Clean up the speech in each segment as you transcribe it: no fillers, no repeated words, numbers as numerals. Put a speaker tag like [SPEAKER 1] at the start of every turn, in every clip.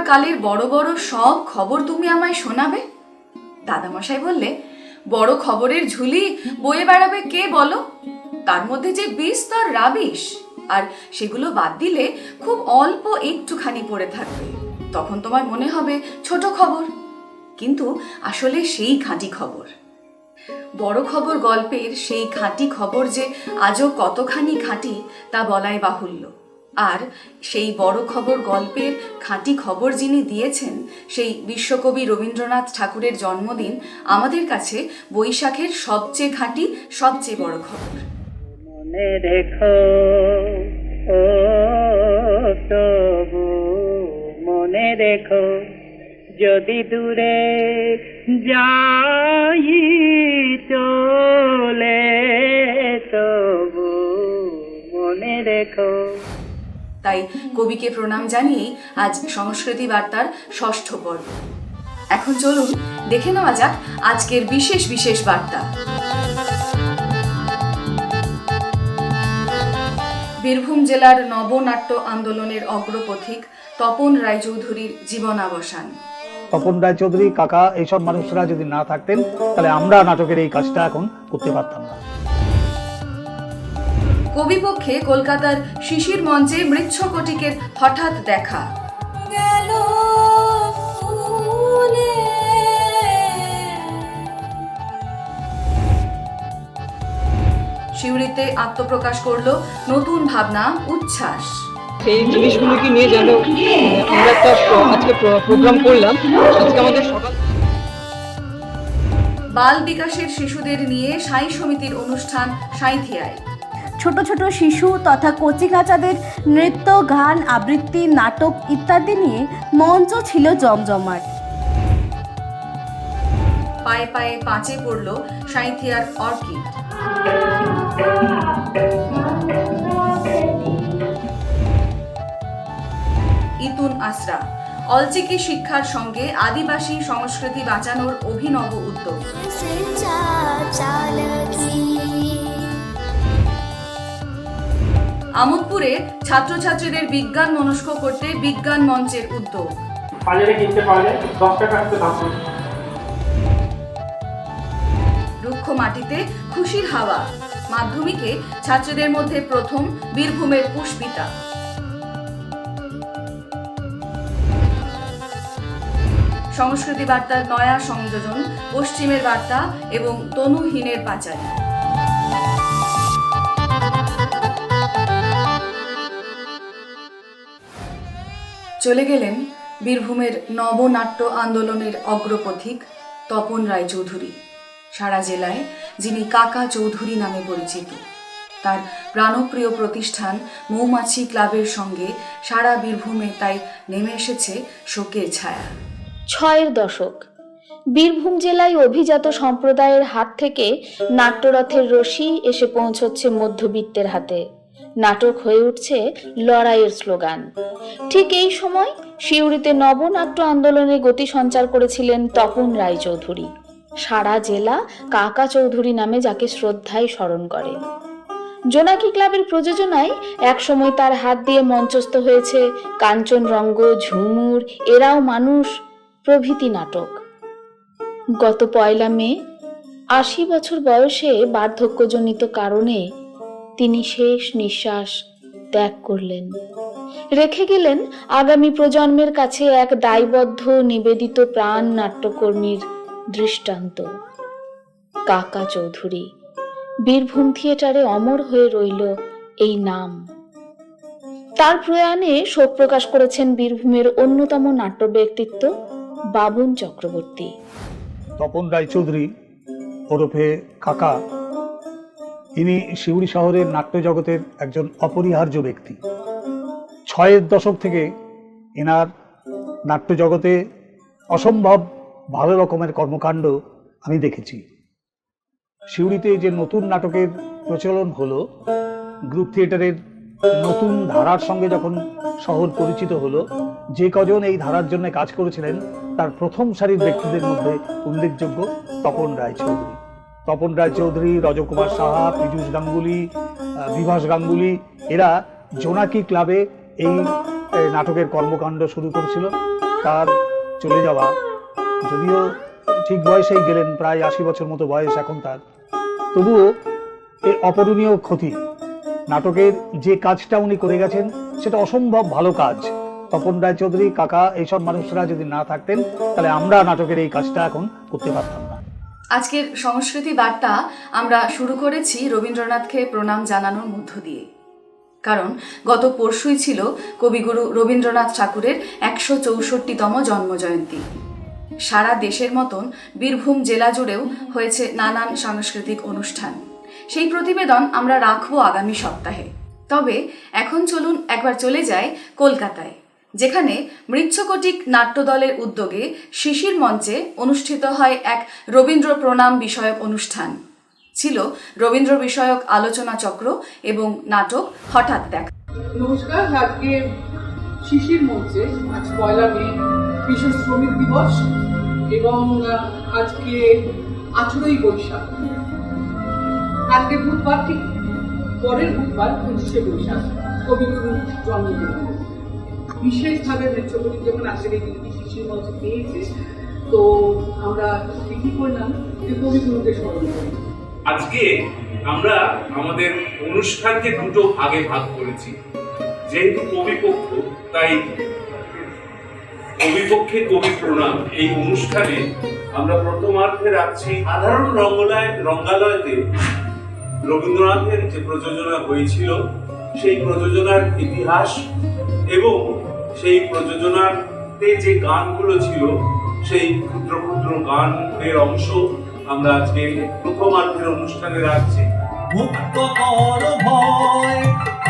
[SPEAKER 1] কালের বড় বড় সব খবর তুমি আমায় শোনাবে? দাদামশাই বললে, বড় খবরের ঝুলি বয়ে বেড়াবে কে বলো? তার মধ্যে যে বিস্তর রাবিশ, আর সেগুলো বাদ দিলে খুব অল্প একটুখানি পড়ে থাকবে। তখন তোমার মনে হবে ছোট খবর, কিন্তু আসলে সেই খাঁটি খবর। বড় খবর গল্পের সেই খাঁটি খবর যে আজও কতখানি খাঁটি তা বলাই বাহুল্য। আর সেই বড় খবর গল্পের খাঁটি খবর যিনি দিয়েছেন, সেই বিশ্বকবি রবীন্দ্রনাথ ঠাকুরের জন্মদিন আমাদের কাছে বৈশাখের সবচেয়ে খাঁটি, সবচেয়ে বড় খবর।
[SPEAKER 2] মনে রেখো ও তবু মনে রেখো, যদি দূরে যাই চলে তবু মনে রেখো।
[SPEAKER 1] তাই কবিকে প্রণাম জানিয়ে আজ সংস্কৃতি বার্তার ৬ষ্ঠ পর্ব। এখন চলুন দেখে নেওয়া যাক আজকের বিশেষ বিশেষ বার্তা। বীরভূম জেলার নবনাট্য আন্দোলনের অগ্রপথিক তপন রায়চৌধুরীর জীবনাবসান।
[SPEAKER 3] তপন রায়চৌধুরী কাকা এইসব মানুষরা যদি না থাকতেন তাহলে আমরা নাটকের এই কাজটা এখন করতে পারতাম না।
[SPEAKER 1] কবিপক্ষে কলকাতার শিশির মঞ্চে মৃচ্ছকটিকের হঠাৎ দেখা। সিউড়িতে আত্মপ্রকাশ করলো নতুন ভাবনা উচ্ছ্বাস।
[SPEAKER 4] সেই জিনিসগুলোকে নিয়ে যেন আমরা একটা আজকে প্রোগ্রাম করলাম। আজকে আমাদের সকাল
[SPEAKER 1] বাল বিকাশের শিশুদের নিয়ে সাই সমিতির অনুষ্ঠান সাঁইথিয়ায়।
[SPEAKER 5] ছোট ছোট শিশু তথা কচিকাচাদের নৃত্য, গান, আবৃত্তি, নাটক ইত্যাদি নিয়ে মঞ্চ ছিল জমজমাট।
[SPEAKER 1] পায়ে পায়ে পাঁচে পড়ল সাঁইথিয়ার অর্কিড। ইতুন আসরা অলচিকি শিক্ষার সঙ্গে আদিবাসী সংস্কৃতি বাঁচানোর অভিনব উদ্যোগ। আমোদপুরে ছাত্রছাত্রীদের বিজ্ঞান মনস্ক করতে বিজ্ঞান মঞ্চের উদ্যোগ।
[SPEAKER 6] বাজারে কিনতে পারলে 10 টাকা দাম।
[SPEAKER 1] রুক্ষ মাটিতে খুশির হাওয়া মাধ্যমিকে ছাত্রীদের মধ্যে প্রথম বীরভূমের পুষ্পিতা। সংস্কৃতি বার্তার নয়া সংযোজন পশ্চিমের বার্তা এবং তনুহীনের পাঁচালী। চলে গেলেন বীরভূমের নবনাট্য আন্দোলনের অগ্রপথিক তপন রায়চৌধুরী। সারা জেলায় যিনি কাকা চৌধুরী নামে পরিচিত। তার প্রাণপ্রিয় প্রতিষ্ঠান মৌমাছি ক্লাবের সঙ্গে সারা বীরভূমে তাই নেমে এসেছে শোকের ছায়া।
[SPEAKER 7] ৬-এর দশক বীরভূম জেলায় অভিজাত সম্প্রদায়ের হাত থেকে নাট্যরথের রশি এসে পৌঁছচ্ছে মধ্যবিত্তের হাতে। নাটক হয়ে উঠছে লড়াইয়ের স্লোগান। ঠিক এই সময় সিউড়িতে নবনাট্য আন্দোলনে গতি সঞ্চার করেছিলেন তপন রায়চৌধুরী। সারা জেলা কাকা চৌধুরী নামে যাকে শ্রদ্ধায় স্মরণ করে। জোনাকি ক্লাবের প্রযোজনায় একসময় তার হাত দিয়ে মঞ্চস্থ হয়েছে কাঞ্চনরঙ্গ, ঝুমুর, এরাও মানুষ প্রভৃতি নাটক। গত ১ মে ৮০ বছর বয়সে বার্ধক্যজনিত কারণে তিনি শেষ নিঃশ্বাস ত্যাগ করলেন। রেখে গেলেন আগামী প্রজন্মের কাছে এক দায়বদ্ধ নিবেদিত প্রাণ নাট্যকর্মীর দৃষ্টান্ত। কাকা চৌধুরী বীরভূম থিয়েটারে অমর হয়ে রইল এই নাম। তার প্রয়াণে শোক প্রকাশ করেছেন বীরভূমের অন্যতম নাট্য ব্যক্তিত্ব বাবুন চক্রবর্তী।
[SPEAKER 3] তপন রায়চৌধুরী ওরফে কাকা, ইনি সিউড়ি শহরের নাট্য জগতের একজন অপরিহার্য ব্যক্তি। ৬-এর দশক থেকে এনার নাট্য জগতে অসম্ভব ভালো রকমের কর্মকাণ্ড আমি দেখেছি। সিউড়িতে যে নতুন নাটকের প্রচলন হলো, গ্রুপ থিয়েটারের নতুন ধারার সঙ্গে যখন শহর পরিচিত হলো, যে কজন এই ধারার জন্য কাজ করেছিলেন তার প্রথম সারির ব্যক্তিদের মধ্যে উল্লেখযোগ্য তপন রায়চৌধুরী। তপন রায়চৌধুরী, রজকুমার সাহা, পীযূষ গাঙ্গুলি, বিভাস গাঙ্গুলি, এরা জোনাকি ক্লাবে এই নাটকের কর্মকাণ্ড শুরু করেছিল। তার চলে যাওয়া, যদিও ঠিক বয়সেই গেলেন, প্রায় 80 বছর মতো বয়স এখন তার, তবুও এ অপূরণীয় ক্ষতি। নাটকের যে কাজটা উনি করে গেছেন সেটা অসম্ভব ভালো কাজ। তপন রায়চৌধুরী, কাকা, এইসব মানুষরা যদি না থাকতেন তাহলে আমরা নাটকের এই কাজটা এখন করতে পারতাম না।
[SPEAKER 1] আজকের সংস্কৃতি বার্তা আমরা শুরু করেছি রবীন্দ্রনাথকে প্রণাম জানানোর মধ্য দিয়ে। কারণ গত পরশুই ছিল কবিগুরু রবীন্দ্রনাথ ঠাকুরের 164তম জন্মজয়ন্তী। সারা দেশের মতন বীরভূম জেলা জুড়েও হয়েছে নানান সাংস্কৃতিক অনুষ্ঠান। সেই প্রতিবেদন আমরা রাখবো আগামী সপ্তাহে। তবে এখন চলুন একবার চলে যাই কলকাতায়, যেখানে মৃচ্ছকটিক নাট্যদলের উদ্যোগে শিশির মঞ্চে অনুষ্ঠিত হয় এক রবীন্দ্র প্রণাম বিষয়ক অনুষ্ঠান। ছিল রবীন্দ্র বিষয়ক আলোচনা চক্র এবং নাটক হঠাৎ দেখা।
[SPEAKER 8] নমস্কার। আজকে শিশির মঞ্চে আজ 1 মে বিশ্ব শ্রমিক দিবস এবং আজকে 18ই বৈশাখ। আজকে বুধবার, ঠিক পরের বুধবার 25শে বৈশাখ কবিগুরুর জন্মদিন। বিশেষভাবে মৃচ্ছকটিক যখন আজকের এই দিনটি শিশির মঞ্চে পেয়েছে, তো আমরা কি করলাম যে কবিগুরুকে স্মরণ করি।
[SPEAKER 9] আজকে আমরা আমাদের অনুষ্ঠানকে দুটো ভাগে ভাগ করেছি। যেহেতু কবিপক্ষ, তাই কবিপক্ষে কবি প্রণাম এই অনুষ্ঠানে আমরা প্রথমার্ধে রাখছি সাধারণ রঙ্গালয়তে রবীন্দ্রনাথের যে প্রযোজনা হয়েছিল সেই প্রযোজনার ইতিহাস এবং সেই প্রযোজনাতে যে গানগুলো ছিল সেই ক্ষুদ্র ক্ষুদ্র গানের অংশ আমরা আজকে প্রথমার্ধের অনুষ্ঠানে রাখছি।
[SPEAKER 10] মুক্ত কর ভয়,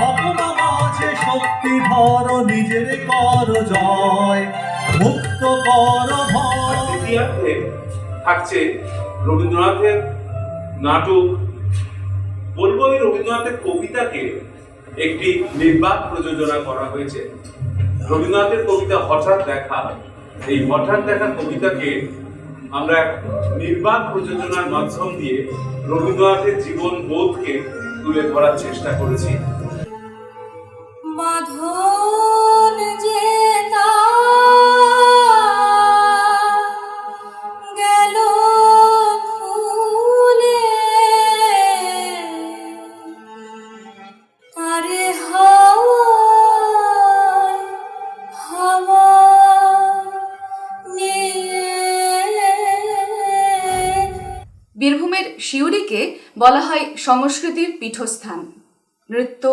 [SPEAKER 10] অপমা মাঝে শক্তি ধর, নিজের কর জয়, মুক্ত কর ভয়।
[SPEAKER 9] দ্বিতীয়ার্ধে থাকছে রবীন্দ্রনাথের নাটক। বলবো এই রবীন্দ্রনাথের কবিতাকে একটি নির্বাক প্রযোজনা করা হয়েছে। রবীন্দ্রনাথের কবিতা হঠাৎ দেখা, এই হঠাৎ দেখা কবিতাকে আমরা নির্বাক প্রযোজনার মাধ্যম দিয়ে রবীন্দ্রনাথের জীবন বোধকে তুলে ধরার চেষ্টা করেছি।
[SPEAKER 1] বীরভূমের সিউড়িকে বলা হয় সংস্কৃতির পীঠস্থান। নৃত্য,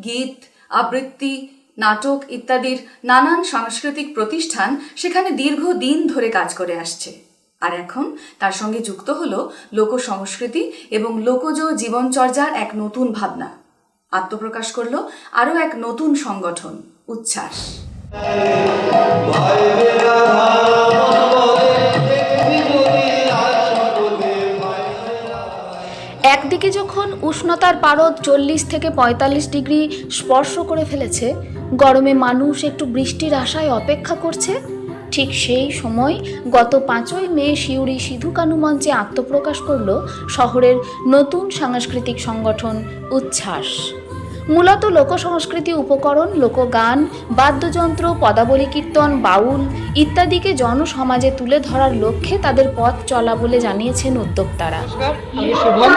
[SPEAKER 1] গীত, আবৃত্তি, নাটক ইত্যাদির নানান সাংস্কৃতিক প্রতিষ্ঠান সেখানে দীর্ঘদিন ধরে কাজ করে আসছে। আর এখন তার সঙ্গে যুক্ত হলো লোক সংস্কৃতি এবং লোকজ জীবনচর্যার এক নতুন ভাবনা। আত্মপ্রকাশ করলো আরও এক নতুন সংগঠন, উচ্ছ্বাস।
[SPEAKER 7] একদিকে যখন উষ্ণতার পারদ 40 থেকে 45 ডিগ্রি স্পর্শ করে ফেলেছে, গরমে মানুষ একটু বৃষ্টির আশায় অপেক্ষা করছে, ঠিক সেই সময় গত 5ই মে সিউড়ি সিধু কানু মঞ্চে আত্মপ্রকাশ করল শহরের নতুন সাংস্কৃতিক সংগঠন উচ্ছ্বাস। মূলত লোকসংস্কৃতি উপকরণ, লোকগান, বাদ্যযন্ত্র, পদাবলী কীর্তন, বাউল ইত্যাদিকে জনসমাজে তুলে ধরার লক্ষ্যে তাদের পথ চলা বলে জানিয়েছেন উদ্যোক্তারা।
[SPEAKER 4] আমি শুভম,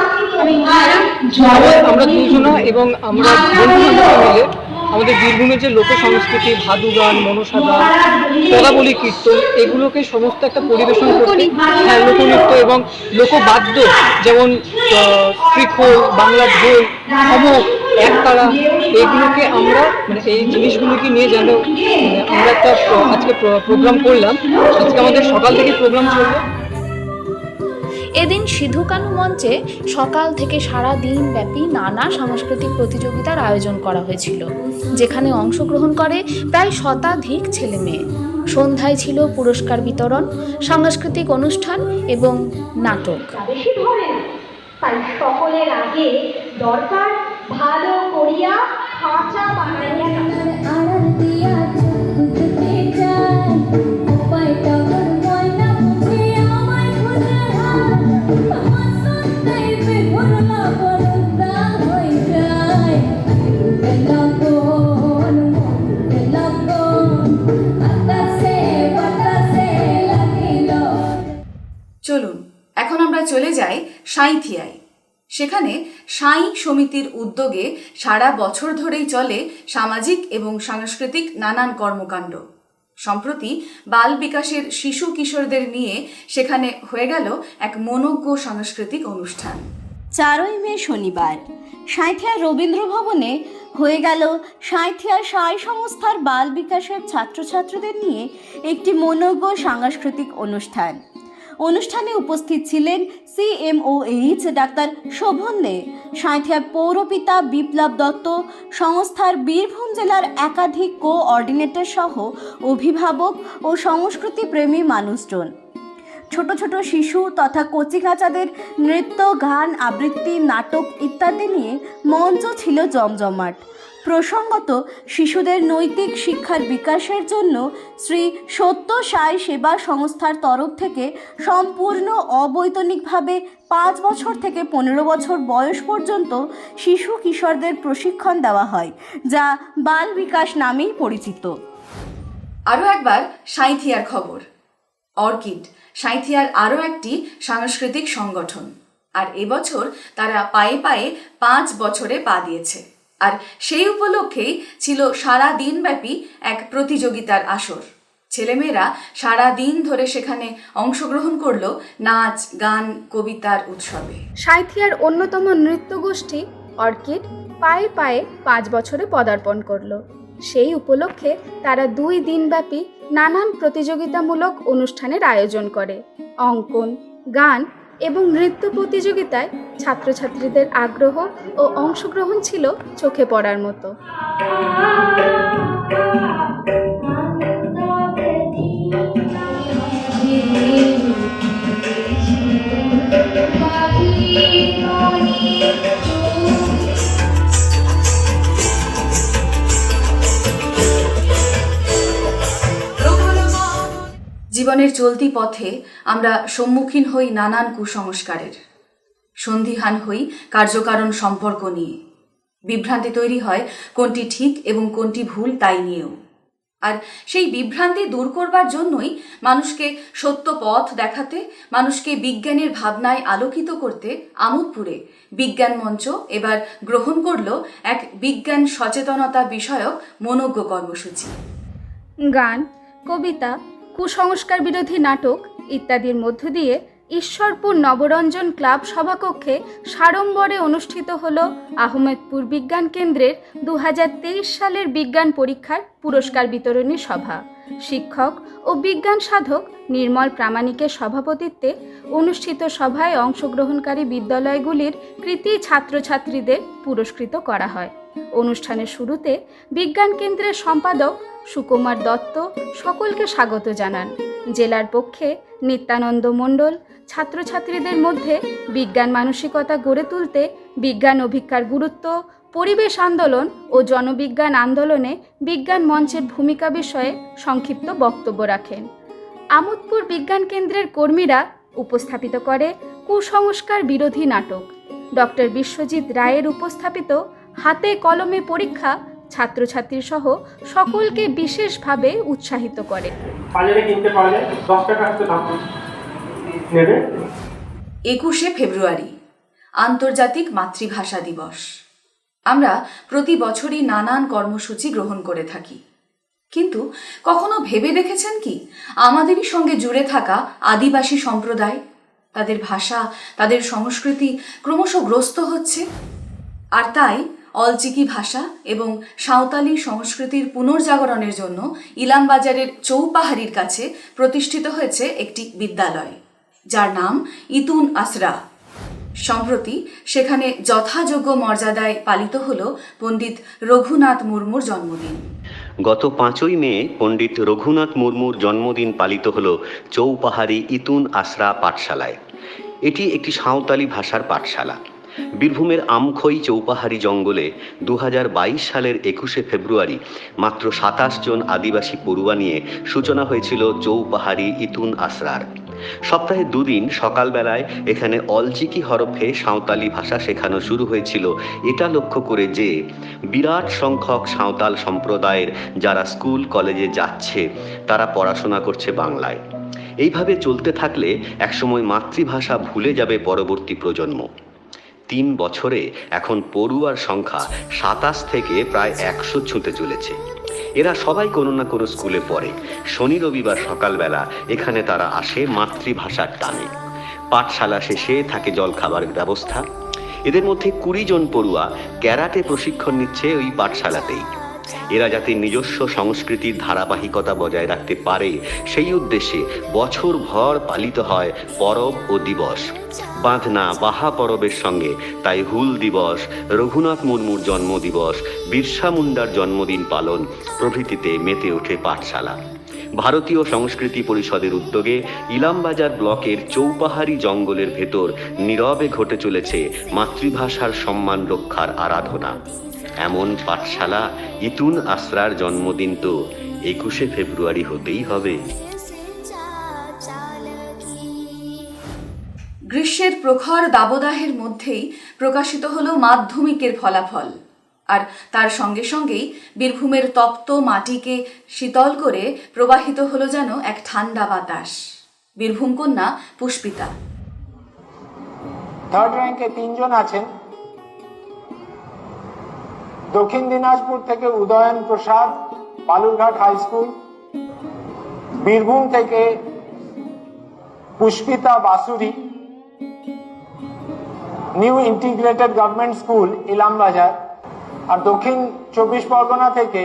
[SPEAKER 4] আমরা দুজনা এবং আমরা বন্ধু-বান্ধব মিলে আমাদের বীরভূমের যে লোক সংস্কৃতি, ভাদু গান, মনসা গান, পদাবলী কীর্তন, এগুলোকে সমস্ত একটা পরিবেশন করতে, লোকনৃত্য এবং লোকবাদ্য যেমন ত্রিখোল, বাংলা ঢোল, খমক, একতারা, এগুলোকে আমরা এই জিনিসগুলোকে নিয়ে যেন আমরা একটা আজকে প্রোগ্রাম করলাম। আজকে আমাদের সকাল থেকে প্রোগ্রাম চলবে।
[SPEAKER 7] এদিন সিধু কানু মঞ্চে সকাল থেকে সারা দিন ব্যাপী নানা সাংস্কৃতিক প্রতিযোগিতার আয়োজন করা হয়েছিল, যেখানে অংশগ্রহণ করে প্রায় শতাধিক ছেলে মেয়ে। সন্ধ্যায় ছিল পুরস্কার বিতরণ, সাংস্কৃতিক অনুষ্ঠান এবং নাটক।
[SPEAKER 11] তাই সকলের আগে দরকার ভালো করিয়া খাঁচা বানাইয়া
[SPEAKER 1] যায় সাঁইথিয়ায়। সেখানে সাঁই সমিতির উদ্যোগে সারা বছর ধরেই চলে সামাজিক এবং সাংস্কৃতিক নানান কর্মকাণ্ড। সম্প্রতি বাল বিকাশের শিশু কিশোরদের নিয়ে সেখানে হয়ে গেল এক মনোজ্ঞ সাংস্কৃতিক অনুষ্ঠান।
[SPEAKER 5] 4ই মে শনিবার সাঁইথিয়া রবীন্দ্র ভবনে হয়ে গেল সাঁইথিয়া সাঁই সংস্থার বাল বিকাশের ছাত্রছাত্রীদের নিয়ে একটি মনোজ্ঞ সাংস্কৃতিক অনুষ্ঠান। অনুষ্ঠানে উপস্থিত ছিলেন CMOH ডাক্তার শোভন দে, সাঁইথিয়ার পৌরপিতা বিপ্লব দত্ত, সংস্থার বীরভূম জেলার একাধিক কোঅর্ডিনেটর সহ অভিভাবক ও সংস্কৃতিপ্রেমী মানুষজন। ছোট ছোট শিশু তথা কচিকাঁচাদের নৃত্য, গান, আবৃত্তি, নাটক ইত্যাদি নিয়ে মঞ্চ ছিল জমজমাট। প্রসঙ্গত, শিশুদের নৈতিক শিক্ষার বিকাশের জন্য শ্রী সত্য সাই সেবা সংস্থার তরফ থেকে সম্পূর্ণ অবৈতনিকভাবে 5 বছর থেকে 15 বছর বয়স পর্যন্ত শিশু কিশোরদের প্রশিক্ষণ দেওয়া হয়, যা বাল বিকাশ নামেই পরিচিত।
[SPEAKER 1] আরও একবার সাঁইথিয়ার খবর। অর্কিড সাঁইথিয়ার আরও একটি সাংস্কৃতিক সংগঠন, আর এবছর তারা পায়ে পায়ে 5 বছরে পা দিয়েছে। আর সেই উপলক্ষেই ছিল সারা দিনব্যাপী এক প্রতিযোগিতার আসর। ছেলেমেয়েরা সারা দিন ধরে সেখানে অংশগ্রহণ করলো নাচ, গান, কবিতার উৎসবে।
[SPEAKER 12] সাঁইথিয়ার অন্যতম নৃত্যগোষ্ঠী অর্কিড পায়ে পায়ে 5 বছরে পদার্পণ করলো। সেই উপলক্ষে তারা 2 দিনব্যাপী নানান প্রতিযোগিতামূলক অনুষ্ঠানের আয়োজন করে। অঙ্কন, গান এবং নৃত্য প্রতিযোগিতায় ছাত্রছাত্রীদের আগ্রহ ও অংশগ্রহণ ছিল চোখে পড়ার মতো।
[SPEAKER 1] জীবনের চলতি পথে আমরা সম্মুখীন হই নানান কুসংস্কারের, সন্দিহান হই কার্যকারণ সম্পর্ক নিয়ে, বিভ্রান্তি তৈরি হয় কোনটি ঠিক এবং কোনটি ভুল তাই নিয়েও। আর সেই বিভ্রান্তি দূর করবার জন্যই মানুষকে সত্য পথ দেখাতে, মানুষকে বিজ্ঞানের ভাবনায় আলোকিত করতে আমোদপুরে বিজ্ঞান মঞ্চ এবার গ্রহণ করল এক বিজ্ঞান সচেতনতা বিষয়ক মনোজ্ঞ কর্মসূচি।
[SPEAKER 12] গান, কবিতা, কুসংস্কার বিরোধী নাটক ইত্যাদির মধ্য দিয়ে ঈশ্বরপুর নবরঞ্জন ক্লাব সভাকক্ষে সাড়ম্বরে অনুষ্ঠিত হল আহমেদপুর বিজ্ঞান কেন্দ্রের 2023 সালের বিজ্ঞান পরীক্ষার পুরস্কার বিতরণী সভা। শিক্ষক ও বিজ্ঞান সাধক নির্মল প্রামাণিকের সভাপতিত্বে অনুষ্ঠিত সভায় অংশগ্রহণকারী বিদ্যালয়গুলির কৃতী ছাত্রছাত্রীদের পুরস্কৃত করা হয়। অনুষ্ঠানের শুরুতে বিজ্ঞান কেন্দ্রের সম্পাদক সুকুমার দত্ত সকলকে স্বাগত জানান। জেলার পক্ষে নিত্যানন্দ মণ্ডল ছাত্রছাত্রীদের মধ্যে বিজ্ঞান মানসিকতা গড়ে তুলতে বিজ্ঞান অভিজ্ঞার গুরুত্ব, পরিবেশ আন্দোলন ও জনবিজ্ঞান আন্দোলনে বিজ্ঞান মঞ্চের ভূমিকা বিষয়ে সংক্ষিপ্ত বক্তব্য রাখেন। আমোদপুর বিজ্ঞান কেন্দ্রের কর্মীরা উপস্থাপিত করে কুসংস্কার বিরোধী নাটক। ডক্টর বিশ্বজিৎ রায়ের উপস্থাপিত হাতে কলমে পরীক্ষা ছাত্রছাত্রী সহ সকলকে বিশেষভাবে উৎসাহিত করে।
[SPEAKER 6] বাজারে কিনতে পারলে 10 টাকা হাতে দাম নেবে।
[SPEAKER 1] 21শে ফেব্রুয়ারি আন্তর্জাতিক মাতৃভাষা দিবস। আমরা প্রতি বছরই নানান কর্মসূচি গ্রহণ করে থাকি, কিন্তু কখনো ভেবে দেখেছেন কি আমাদেরই সঙ্গে জুড়ে থাকা আদিবাসী সম্প্রদায়, তাদের ভাষা, তাদের সংস্কৃতি ক্রমশ গ্রস্ত হচ্ছে। আর তাই অলচিকি ভাষা এবং সাঁওতালি সংস্কৃতির পুনর্জাগরণের জন্য ইলামবাজারের চৌপাহাড়ির কাছে প্রতিষ্ঠিত হয়েছে একটি বিদ্যালয়, যার নাম ইতুন আসরা। সম্প্রতি সেখানে যথাযোগ্য মর্যাদায় পালিত হল পণ্ডিত রঘুনাথ মুর্মুর জন্মদিন।
[SPEAKER 13] গত 5ই মে পণ্ডিত রঘুনাথ মুর্মুর জন্মদিন পালিত হল চৌপাহাড়ি ইতুন আসরা পাঠশালায়। এটি একটি সাঁওতালি ভাষার পাঠশালা। বীরভূমের আমখই চৌপাহাড়ি জঙ্গলে 2022 সালের 21শে ফেব্রুয়ারি মাত্র 27 জন আদিবাসী পড়ুয়া নিয়ে সূচনা হয়েছিল চৌপাহাড়ি ইতুন আসরার। সপ্তাহে 2 দিন সকালবেলায় এখানে অলচিকি হরফে সাঁওতালি ভাষা শেখানো শুরু হয়েছিল, এটা লক্ষ্য করে যে বিরাট সংখ্যক সাঁওতাল সম্প্রদায়ের যারা স্কুল কলেজে যাচ্ছে তারা পড়াশোনা করছে বাংলায়। এইভাবে চলতে থাকলে একসময় মাতৃভাষা ভুলে যাবে পরবর্তী প্রজন্ম। 3 বছরে এখন পড়ুয়ার সংখ্যা 27 থেকে প্রায় 100 ছুঁতে চলেছে। এরা সবাই কোনো না কোনো স্কুলে পড়ে। শনি রবিবার সকালবেলা এখানে তারা আসে মাতৃভাষার টানে। পাঠশালা শেষে থাকে জলখাবারের ব্যবস্থা। এদের মধ্যে 20 জন পড়ুয়া ক্যারাটে প্রশিক্ষণ নিচ্ছে ওই পাঠশালাতেই। এরা যাতে নিজস্ব সংস্কৃতির ধারাবাহিকতা বজায় রাখতে পারে সেই উদ্দেশ্যে বছরভর পালিত হয় পরব ও দিবস। বাঁধনা বাহা পরবের সঙ্গে তাই হুল দিবস, রঘুনাথ মুর্মুর জন্মদিবস, বিরসা মুন্ডার জন্মদিন পালন প্রভৃতিতে মেতে ওঠে পাঠশালা। ভারতীয় সংস্কৃতি পরিষদের উদ্যোগে ইলামবাজার ব্লকের চৌপাহাড়ি জঙ্গলের ভেতর নীরবে ঘটে চলেছে মাতৃভাষার সম্মান রক্ষার আরাধনা। এমন পাঠশালা ইতুন আসরার জন্মদিন তো 21শে ফেব্রুয়ারি হতেই হবে।
[SPEAKER 1] গ্রীষ্মের প্রখর দাবদাহের মধ্যেই প্রকাশিত হলো মাধ্যমিকের ফলাফল। আর তার সঙ্গে সঙ্গেই বীরভূমের তপ্ত মাটিকে শীতল করে প্রবাহিত হলো যেন এক ঠান্ডা বাতাস। বীরভূম কন্যা পুষ্পিতা।
[SPEAKER 6] 3rd র্যাঙ্কে 3 জন আছেন। দক্ষিণ দিনাজপুর থেকে উদয়ন প্রসাদ, বালুরঘাট হাই স্কুল। বীরভূম থেকে Pushpita Basuri, new integrated government school Ilambazar. আর দক্ষিণ 24 পরগনা থেকে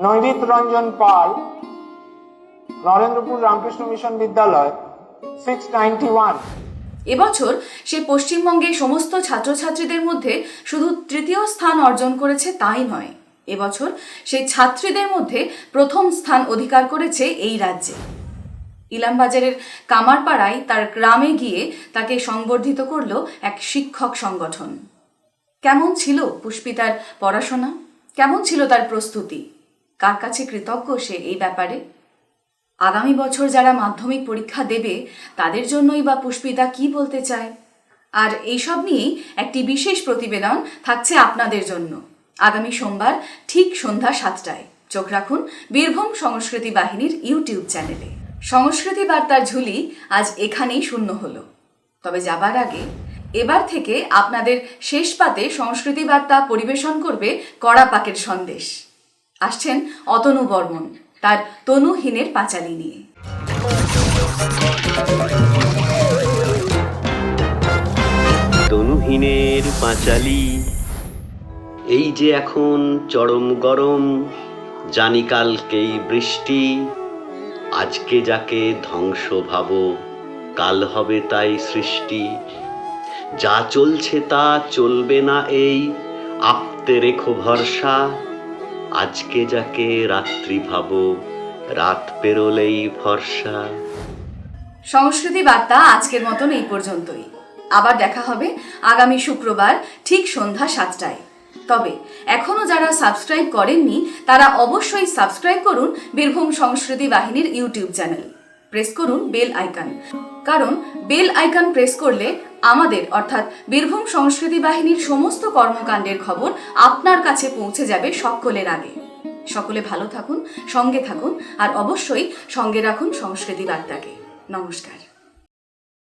[SPEAKER 6] নৈরিত রঞ্জন পাল, নরেন্দ্রপুর রামকৃষ্ণ মিশন বিদ্যালয় 691।
[SPEAKER 1] এবছর সে পশ্চিমবঙ্গের সমস্ত ছাত্রছাত্রীদের মধ্যে শুধু 3য় স্থান অর্জন করেছে তাই নয়, এবছর সেই ছাত্রীদের মধ্যে 1ম স্থান অধিকার করেছে এই রাজ্যে। ইলামবাজারের কামারপাড়ায় তার গ্রামে গিয়ে তাকে সংবর্ধিত করল এক শিক্ষক সংগঠন। কেমন ছিল পুষ্পিতার পড়াশোনা? কেমন ছিল তার প্রস্তুতি? কার কাছে কৃতজ্ঞ সে এই ব্যাপারে? আগামী বছর যারা মাধ্যমিক পরীক্ষা দেবে তাদের জন্যই বা পুষ্পিতা কি বলতে চায়? আর এইসব নিয়েই একটি বিশেষ প্রতিবেদন থাকছে আপনাদের জন্য আগামী সোমবার ঠিক সন্ধ্যা 7টায়। চোখ রাখুন বীরভূম সংস্কৃতি বাহিনীর ইউটিউব চ্যানেলে। সংস্কৃতি বার্তার ঝুলি আজ এখানেই শূন্য হলো। তবে যাবার আগে এবার থেকে আপনাদের শেষ পাতে সংস্কৃতি বার্তা পরিবেশন করবে কড়া পাকের সন্দেশ। আসছেন অতনু বর্মন তার তনুহীনের পাঁচালী নিয়ে।
[SPEAKER 13] তনুহীনের পাঁচালী। এই যে এখন চরম গরম, জানি কালকেই বৃষ্টি, আজকে যাকে ধ্বংস ভাবো কাল হবে তাই সৃষ্টি। যা চলছে তা চলবে না এই আপতে রেখো ভরসা, আজকে যাকে রাত্রি ভাবো রাত পেরোলেই ভরসা।
[SPEAKER 1] সংস্কৃতি বার্তা আজকের মতন এই পর্যন্তই। আবার দেখা হবে আগামী শুক্রবার ঠিক সন্ধ্যা 7টায়। তবে এখনো যারা সাবস্ক্রাইব করেননি তারা অবশ্যই সাবস্ক্রাইব করুন বীরভূম সংস্কৃতি বাহিনীর ইউটিউব চ্যানেল। প্রেস করুন বেল আইকন, কারণ বেল আইকন প্রেস করলে আমাদের অর্থাৎ বীরভূম সংস্কৃতি বাহিনীর সমস্ত কর্মকাণ্ডের খবর আপনার কাছে পৌঁছে যাবে সকলের আগে। সকলে ভালো থাকুন, সঙ্গে থাকুন, আর অবশ্যই সঙ্গে রাখুন সংস্কৃতি বার্তাকে। নমস্কার।